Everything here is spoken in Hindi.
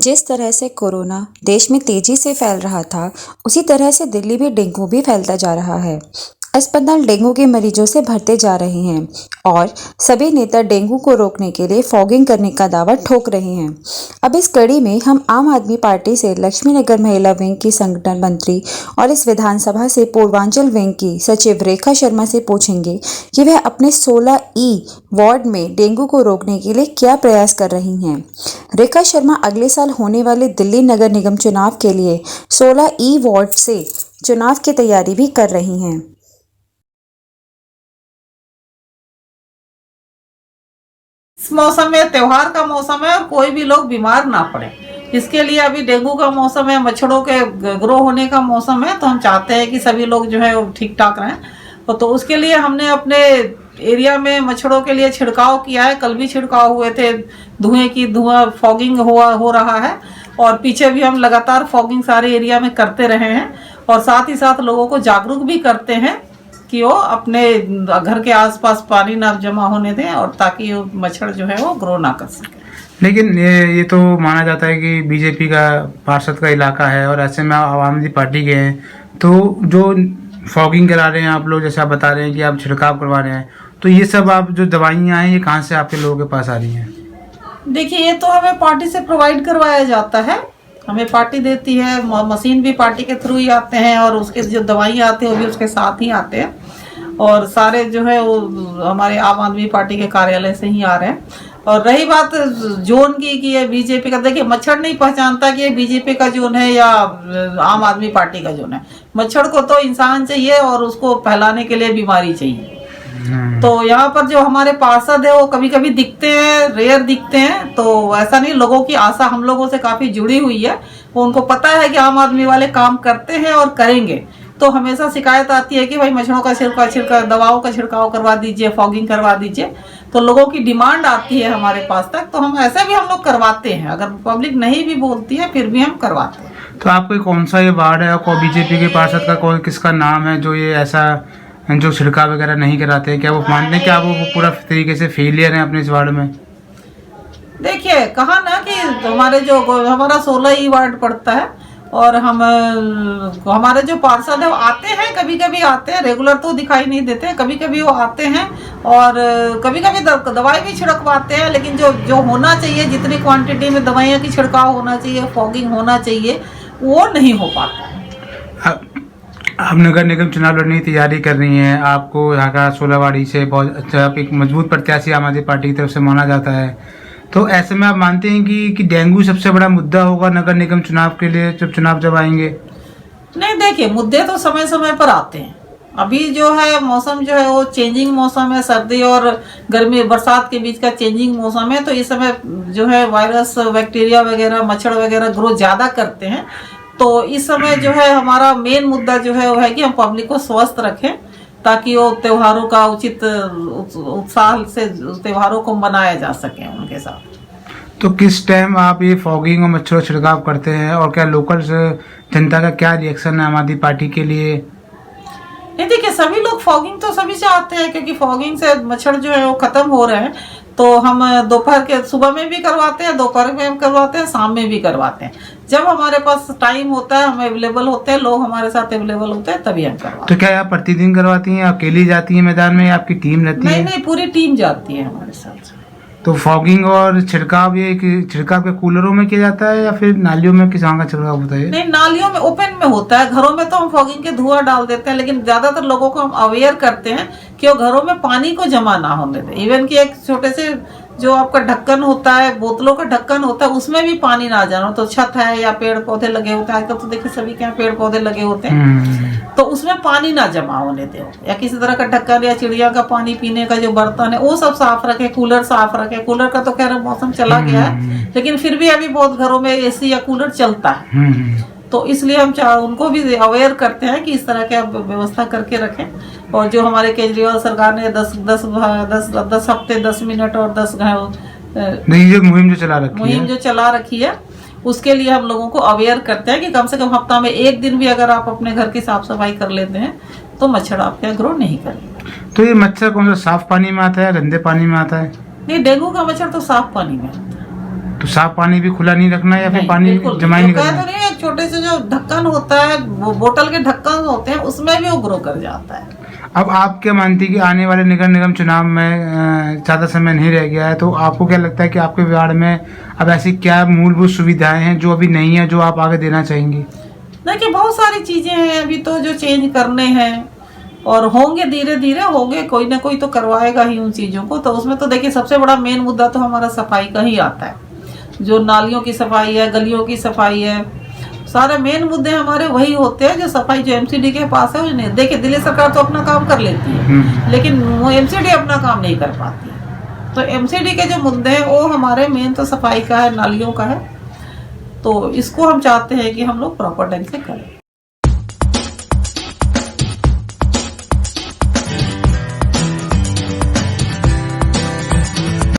जिस तरह से कोरोना देश में तेजी से फैल रहा था, उसी तरह से दिल्ली में डेंगू भी फैलता जा रहा है। अस्पताल डेंगू के मरीजों से भरते जा रहे हैं और सभी नेता डेंगू को रोकने के लिए फॉगिंग करने का दावा ठोक रहे हैं। अब इस कड़ी में हम आम आदमी पार्टी से लक्ष्मीनगर महिला विंग की संगठन मंत्री और इस विधानसभा से पूर्वांचल विंग की सचिव रेखा शर्मा से पूछेंगे कि वह अपने 16E वार्ड में डेंगू को रोकने के लिए क्या प्रयास कर रही हैं। रेखा शर्मा अगले साल होने वाले दिल्ली नगर निगम चुनाव के लिए 16E वार्ड से चुनाव की तैयारी भी कर रही हैं। इस मौसम में त्योहार का मौसम है और कोई भी लोग बीमार ना पड़े, इसके लिए अभी डेंगू का मौसम है, मच्छरों के ग्रो होने का मौसम है, तो हम चाहते हैं कि सभी लोग जो है वो ठीक ठाक रहें। तो उसके लिए हमने अपने एरिया में मच्छरों के लिए छिड़काव किया है। कल भी छिड़काव हुए थे, धुआं फॉगिंग हो रहा है और पीछे भी हम लगातार फॉगिंग सारे एरिया में करते रहे हैं और साथ ही साथ लोगों को जागरूक भी करते हैं कि वो अपने घर के आसपास पानी ना जमा होने दें और ताकि वो मच्छर जो है वो ग्रो ना कर सके। लेकिन ये तो माना जाता है कि बीजेपी का पार्षद का इलाका है और ऐसे में आम आदमी पार्टी के हैं, तो जो फॉगिंग करा रहे हैं आप लोग, जैसे आप बता रहे हैं कि आप छिड़काव करवा रहे हैं, तो ये सब आप जो दवाइयाँ हैं ये कहाँ से आपके लोगों के पास आ रही हैं? देखिए, ये तो हमें पार्टी से प्रोवाइड करवाया जाता है, हमें पार्टी देती है, मशीन भी पार्टी के थ्रू ही आते हैं और उसके जो दवाइयाँ आती हैं वो भी उसके साथ ही आते हैं और सारे जो है वो हमारे आम आदमी पार्टी के कार्यालय से ही आ रहे हैं। और रही बात जोन की कि ये बीजेपी का, देखिए मच्छर नहीं पहचानता कि ये बीजेपी का जोन है या आम आदमी पार्टी का जोन है। मच्छर को तो इंसान चाहिए और उसको फैलाने के लिए बीमारी चाहिए। तो यहाँ पर जो हमारे पार्षद है वो कभी कभी दिखते हैं, रेयर दिखते हैं, तो ऐसा नहीं, लोगों की आशा हम लोगों से काफी जुड़ी हुई है। वो उनको पता है कि आम आदमी वाले काम करते हैं और करेंगे, तो हमेशा शिकायत आती है कि भाई मच्छरों का छिड़काव, दवाओं का छिड़काव करवा दीजिए, फॉगिंग करवा दीजिए। तो लोगों की डिमांड आती है हमारे पास तक, तो हम ऐसे भी हम लोग करवाते हैं। अगर पब्लिक नहीं भी बोलती है फिर भी हम करवाते हैं। तो आपको कौन सा ये वार्ड है और बीजेपी के पार्षद का कौन किसका नाम है जो ये ऐसा जो छिड़काव वगैरह नहीं कराते हैं? क्या वो मानते हैं कि आप वो पूरा तरीके से फेलियर हैं अपने इस वार्ड में? देखिए, कहा ना कि हमारा 16E वार्ड पड़ता है और हमारे जो पार्षद है वो आते हैं, कभी कभी आते हैं, रेगुलर तो दिखाई नहीं देते हैं, कभी कभी वो आते हैं और कभी कभी दवाई भी छिड़कवाते हैं। लेकिन जो होना चाहिए, जितनी क्वांटिटी में दवाइयों की छिड़काव होना चाहिए, फॉगिंग होना चाहिए, वो नहीं हो पाता। आप नगर निगम चुनाव लड़ने की तैयारी कर रही हैं, आपको यहाँ का 16 वार्ड से बहुत अच्छा, आप एक मजबूत प्रत्याशी आम आदमी पार्टी की तरफ से माना जाता है, तो ऐसे में आप मानते हैं कि डेंगू सबसे बड़ा मुद्दा होगा नगर निगम चुनाव के लिए जब आएंगे? नहीं, देखिए, मुद्दे तो समय समय पर आते हैं। अभी जो है मौसम जो है वो चेंजिंग मौसम है, सर्दी और गर्मी बरसात के बीच का चेंजिंग मौसम है, तो इस समय जो है वायरस, बैक्टीरिया वगैरह, मच्छर वगैरह ग्रो ज़्यादा करते हैं। तो इस समय जो है हमारा मेन मुद्दा जो है वो है कि हम पब्लिक को स्वस्थ रखें ताकि वो त्योहारों का उचित उत्साह से त्योहारों को मनाया जा सके उनके साथ। तो किस टाइम आप ये फॉगिंग और मच्छर छिड़काव करते हैं और क्या लोकल जनता का क्या रिएक्शन है आम आदमी पार्टी के लिए? नहीं, देखिए, सभी लोग फॉगिंग तो सभी चाहते हैं क्योंकि फॉगिंग से मच्छर जो है वो खत्म हो रहे हैं। तो हम दोपहर के सुबह में भी करवाते हैं, दोपहर में भी करवाते हैं, शाम में भी करवाते हैं। जब हमारे पास टाइम होता है, हम अवेलेबल होते हैं, लोग हमारे साथ अवेलेबल होते हैं, तभी हम करवाते हैं। तो क्या आप प्रतिदिन करवाती हैं, अकेली जाती हैं मैदान में या आपकी टीम रहती है? नहीं, पूरी टीम जाती है हमारे साथ। तो फॉगिंग और छिड़काव ये छिड़काव के कूलरों में किया जाता है या फिर नालियों में किसान का छिड़काव होता है? नहीं, नालियों में ओपन में होता है। घरों में तो हम फॉगिंग के धुआं डाल देते हैं, लेकिन ज्यादातर लोगों को हम अवेयर करते हैं कि वो घरों में पानी को जमा ना होने दें। इवन कि एक छोटे से जो आपका ढक्कन होता है, बोतलों का ढक्कन होता है, उसमें भी पानी ना जाना। तो छत है या पेड़ पौधे लगे होते हैं, आजकल तो देखिए सभी के यहाँ पेड़ पौधे लगे होते हैं, तो उसमें पानी ना जमा होने दे, या किसी तरह का ढक्कन या चिड़िया का पानी पीने का जो बर्तन है वो सब साफ रखे, कूलर साफ रखे। कूलर का तो खैर मौसम चला गया है, लेकिन फिर भी अभी बहुत घरों में एसी या कूलर चलता है, तो इसलिए हम उनको भी अवेयर करते हैं कि इस तरह की व्यवस्था करके रखें। और जो हमारे केजरीवाल सरकार ने 10 हफ्ते 10 मिनट और 10 मुहिम जो चला रखी है, उसके लिए हम लोगों को अवेयर करते हैं कि कम से कम हफ्ता में एक दिन भी अगर आप अपने घर की साफ सफाई कर लेते हैं तो मच्छर आपके यहाँ ग्रो नहीं करेंगे। तो ये मच्छर कौन सा साफ पानी में आता है या गंदे पानी में आता है? नहीं, डेंगू का मच्छर तो साफ पानी में आता है। तो साफ पानी भी खुला नहीं रखना या फिर नहीं, पानी बिल्कुल जमा ही नहीं। नहीं तो कह करना? तो नहीं है, छोटे से जो ढक्कन होता है, वो बोतल के ढक्कन होते हैं, उसमें भी वो ग्रो कर जाता है। अब आप क्या मानती है कि आने वाले नगर निगम चुनाव में ज़्यादा समय नहीं रह गया है, तो आपको क्या लगता है कि आपके वार्ड में अब ऐसी क्या मूलभूत सुविधाएं हैं जो अभी नहीं है, जो आप आगे देना चाहेंगी? देखिए बहुत सारी चीजें हैं अभी तो जो चेंज करने हैं, और होंगे, धीरे धीरे होंगे, कोई ना कोई तो करवाएगा ही उन चीजों को। तो उसमें तो देखिए सबसे बड़ा मेन मुद्दा तो हमारा सफाई का ही आता है, जो नालियों की सफाई है, गलियों की सफाई है, सारे मेन मुद्दे हमारे वही होते हैं। जो सफाई जो एमसीडी के पास है वो नहीं, देखिए दिल्ली सरकार तो अपना काम कर लेती है, लेकिन वो एमसीडी अपना काम नहीं कर पाती है। तो एमसीडी के जो मुद्दे हैं वो हमारे मेन तो सफाई का है, नालियों का है। तो इसको हम चाहते हैं कि हम लोग प्रॉपर ढंग से करें।